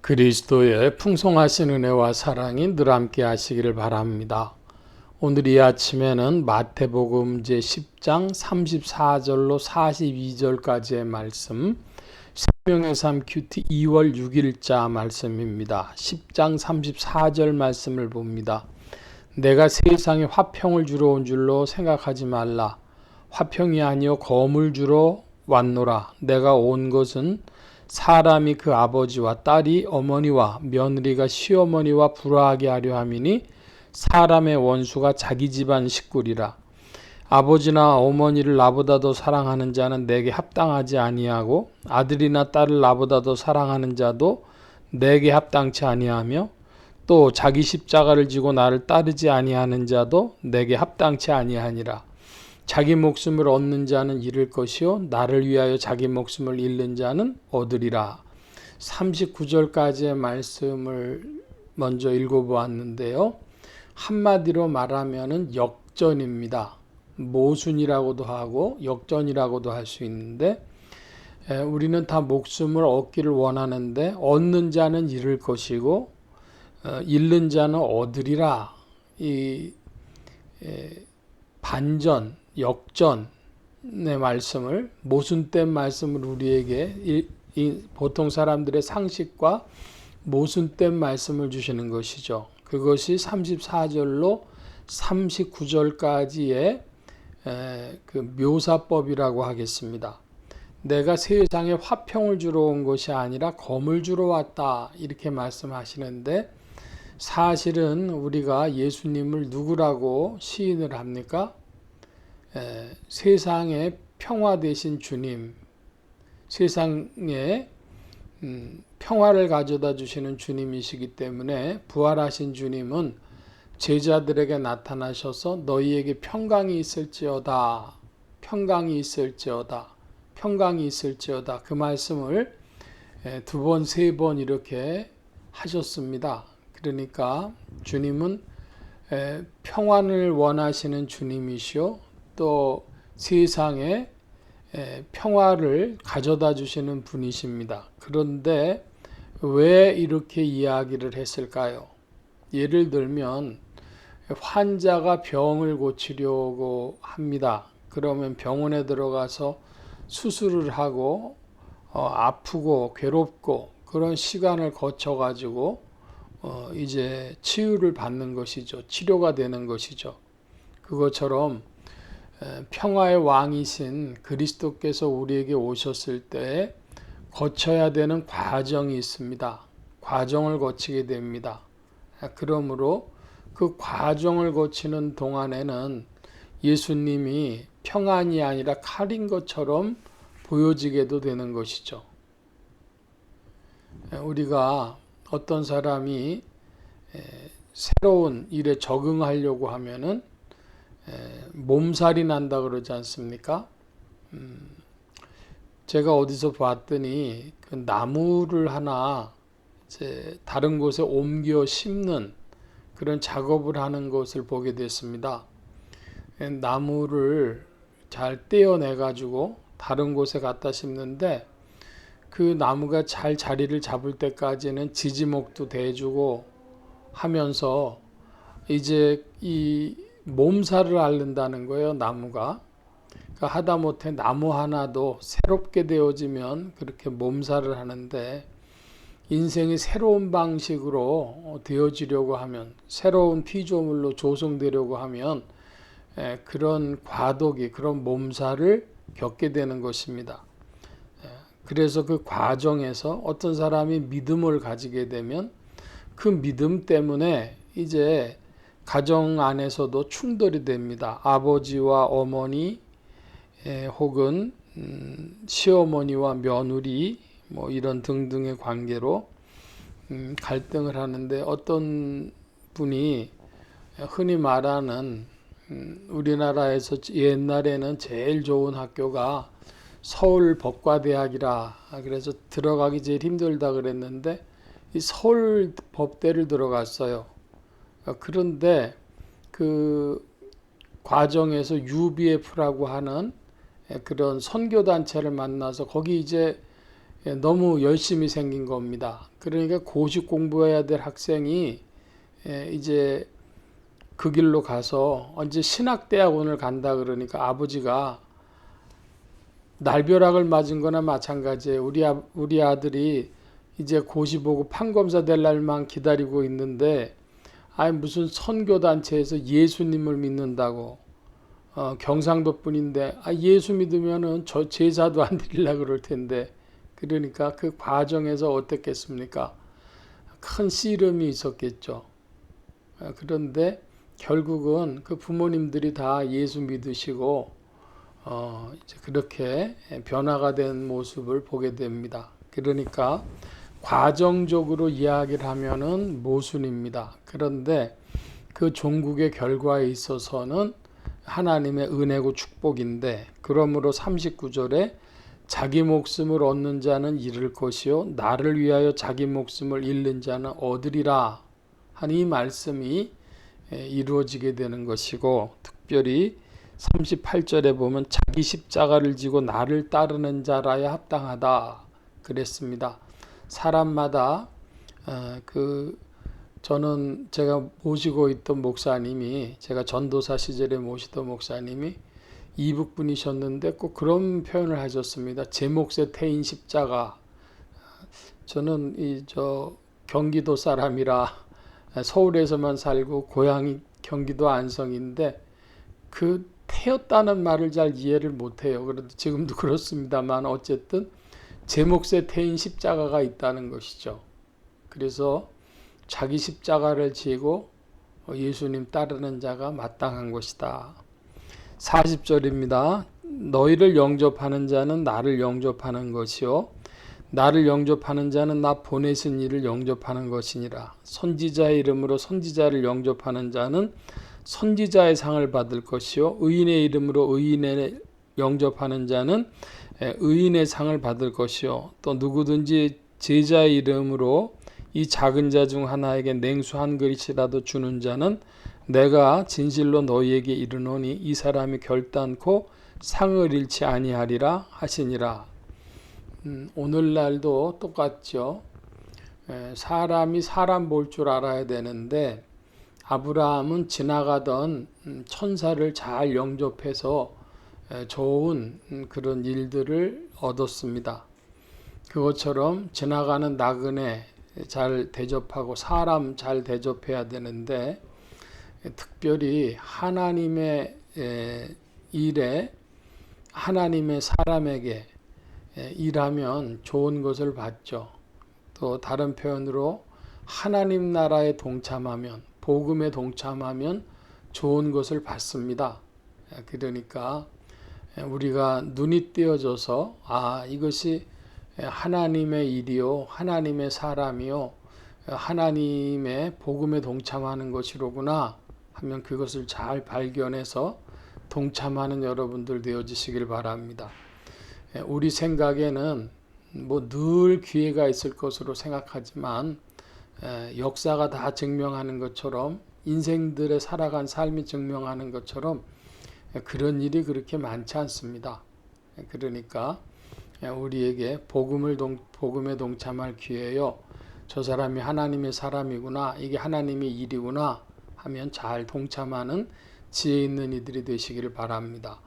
그리스도의 풍성하신 은혜와 사랑이 늘 함께 하시기를 바랍니다. 오늘 이 아침에는 마태복음 제10장 34절로 42절까지의 말씀, 생명의 삶 큐티 2월 6일자 말씀입니다. 10장 34절 말씀을 봅니다. 내가 세상에 화평을 주러 온 줄로 생각하지 말라. 화평이 아니요 검을 주러 왔노라. 내가 온 것은 사람이 그 아버지와 딸이 어머니와 며느리가 시어머니와 불화하게 하려 함이니 사람의 원수가 자기 집안 식구리라. 아버지나 어머니를 나보다 더 사랑하는 자는 내게 합당하지 아니하고 아들이나 딸을 나보다 더 사랑하는 자도 내게 합당치 아니하며 또 자기 십자가를 지고 나를 따르지 아니하는 자도 내게 합당치 아니하니라. 자기 목숨을 얻는 자는 잃을 것이요 나를 위하여 자기 목숨을 잃는 자는 얻으리라. 39절까지의 말씀을 먼저 읽어보았는데요. 한마디로 말하면 역전입니다. 모순이라고도 하고 역전이라고도 할 수 있는데 우리는 다 목숨을 얻기를 원하는데 얻는 자는 잃을 것이고 잃는 자는 얻으리라. 이 반전, 역전의 말씀을, 모순된 말씀을 우리에게 보통 사람들의 상식과 모순된 말씀을 주시는 것이죠. 그것이 34절로 39절까지의 그 묘사법이라고 하겠습니다. 내가 세상에 화평을 주러 온 것이 아니라 검을 주러 왔다, 이렇게 말씀하시는데 사실은 우리가 예수님을 누구라고 시인을 합니까? 세상의 평화 되신 주님, 세상에 평화를 가져다 주시는 주님이시기 때문에 부활하신 주님은 제자들에게 나타나셔서 너희에게 평강이 있을지어다, 평강이 있을지어다, 평강이 있을지어다, 그 말씀을 두 번, 세 번 이렇게 하셨습니다. 그러니까 주님은 평안을 원하시는 주님이시요 또 세상에 평화를 가져다 주시는 분이십니다. 그런데 왜 이렇게 이야기를 했을까요? 예를 들면 환자가 병을 고치려고 합니다. 그러면 병원에 들어가서 수술을 하고 아프고 괴롭고 그런 시간을 거쳐가지고 이제 치유를 받는 것이죠. 치료가 되는 것이죠. 그것처럼 평화의 왕이신 그리스도께서 우리에게 오셨을 때 거쳐야 되는 과정이 있습니다. 과정을 거치게 됩니다. 그러므로 그 과정을 거치는 동안에는 예수님이 평안이 아니라 칼인 것처럼 보여지게도 되는 것이죠. 우리가 어떤 사람이 새로운 일에 적응하려고 하면은 몸살이 난다 그러지 않습니까? 제가 어디서 봤더니 그 나무를 하나 이제 다른 곳에 옮겨 심는 그런 작업을 하는 것을 보게 됐습니다. 나무를 잘 떼어내 가지고 다른 곳에 갖다 심는데 그 나무가 잘 자리를 잡을 때까지는 지지목도 대주고 하면서 이제 이 몸살을 앓는다는 거예요, 나무가. 그러니까 하다못해 나무 하나도 새롭게 되어지면 그렇게 몸살을 하는데 인생이 새로운 방식으로 되어지려고 하면, 새로운 피조물로 조성되려고 하면 그런 과도기, 그런 몸살을 겪게 되는 것입니다. 그래서 그 과정에서 어떤 사람이 믿음을 가지게 되면 그 믿음 때문에 이제 가정 안에서도 충돌이 됩니다. 아버지와 어머니 혹은 시어머니와 며느리 뭐 이런 등등의 관계로 갈등을 하는데 어떤 분이 흔히 말하는 우리나라에서 옛날에는 제일 좋은 학교가 서울 법과대학이라 그래서 들어가기 제일 힘들다 그랬는데 이 서울 법대를 들어갔어요. 그런데 그 과정에서 UBF라고 하는 그런 선교단체를 만나서 거기 이제 너무 열심히 생긴 겁니다. 그러니까 고시 공부해야 될 학생이 이제 그 길로 가서 언제 신학대학원을 간다 그러니까 아버지가 날벼락을 맞은 거나 마찬가지예요. 우리 아들이 이제 고시 보고 판검사 될 날만 기다리고 있는데 아니 무슨 선교단체에서 예수님을 믿는다고 경상도 분인데 예수 믿으면은 저 제사도 안 드리려고 그럴 텐데 그러니까 그 과정에서 어떻겠습니까? 큰 씨름이 있었겠죠. 그런데 결국은 그 부모님들이 다 예수 믿으시고 이제 그렇게 변화가 된 모습을 보게 됩니다. 그러니까 과정적으로 이야기를 하면은 모순입니다. 그런데 그 종국의 결과에 있어서는 하나님의 은혜고 축복인데 그러므로 39절에 자기 목숨을 얻는 자는 잃을 것이요 나를 위하여 자기 목숨을 잃는 자는 얻으리라 하는 이 말씀이 이루어지게 되는 것이고 특별히 38절에 보면 자기 십자가를 지고 나를 따르는 자라야 합당하다 그랬습니다. 사람마다 저는 제가 모시고 있던 목사님이 제가 전도사 시절에 모시던 목사님이 이북 분이셨는데 꼭 그런 표현을 하셨습니다. 제 몫의 태인 십자가. 저는 경기도 사람이라 서울에서만 살고 고향이 경기도 안성인데 그 태였다는 말을 잘 이해를 못해요. 그런데 지금도 그렇습니다만 어쨌든 제 몫의 태인 십자가가 있다는 것이죠. 그래서 자기 십자가를 지고 예수님 따르는 자가 마땅한 것이다. 40절입니다. 너희를 영접하는 자는 나를 영접하는 것이요 나를 영접하는 자는 나 보내신 이를 영접하는 것이니라. 선지자의 이름으로 선지자를 영접하는 자는 선지자의 상을 받을 것이요 의인의 이름으로 의인을 영접하는 자는 의인의 상을 받을 것이요 또 누구든지 제자의 이름으로 이 작은 자 중 하나에게 냉수 한 그릇이라도 주는 자는 내가 진실로 너희에게 이르노니 이 사람이 결단코 상을 잃지 아니하리라 하시니라. 오늘날도 똑같죠. 사람이 사람 볼 줄 알아야 되는데 아브라함은 지나가던 천사를 잘 영접해서 좋은 그런 일들을 얻었습니다. 그것처럼 지나가는 나그네 잘 대접하고 사람 잘 대접해야 되는데 특별히 하나님의 일에 하나님의 사람에게 일하면 좋은 것을 받죠. 또 다른 표현으로 하나님 나라에 동참하면 복음에 동참하면 좋은 것을 받습니다. 그러니까 우리가 눈이 띄어져서 이것이 하나님의 일이요 하나님의 사람이요 하나님의 복음에 동참하는 것이로구나 하면 그것을 잘 발견해서 동참하는 여러분들 되어지시길 바랍니다. 우리 생각에는 늘 기회가 있을 것으로 생각하지만 역사가 다 증명하는 것처럼 인생들의 살아간 삶이 증명하는 것처럼 그런 일이 그렇게 많지 않습니다. 그러니까 우리에게 복음에 동참할 기회요. 저 사람이 하나님의 사람이구나. 이게 하나님의 일이구나 하면 잘 동참하는 지혜 있는 이들이 되시기를 바랍니다.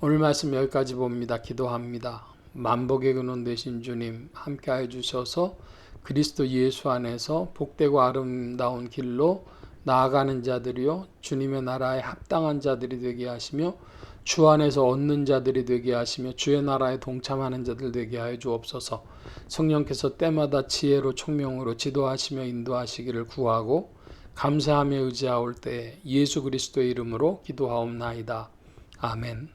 오늘 말씀 여기까지 봅니다. 기도합니다. 만복의 근원 되신 주님 함께해 주셔서 그리스도 예수 안에서 복되고 아름다운 길로 나아가는 자들이요 주님의 나라에 합당한 자들이 되게 하시며 주 안에서 얻는 자들이 되게 하시며 주의 나라에 동참하는 자들 되게 하여 주옵소서. 성령께서 때마다 지혜로 총명으로 지도하시며 인도하시기를 구하고 감사하며 의지하올 때에 예수 그리스도의 이름으로 기도하옵나이다. 아멘.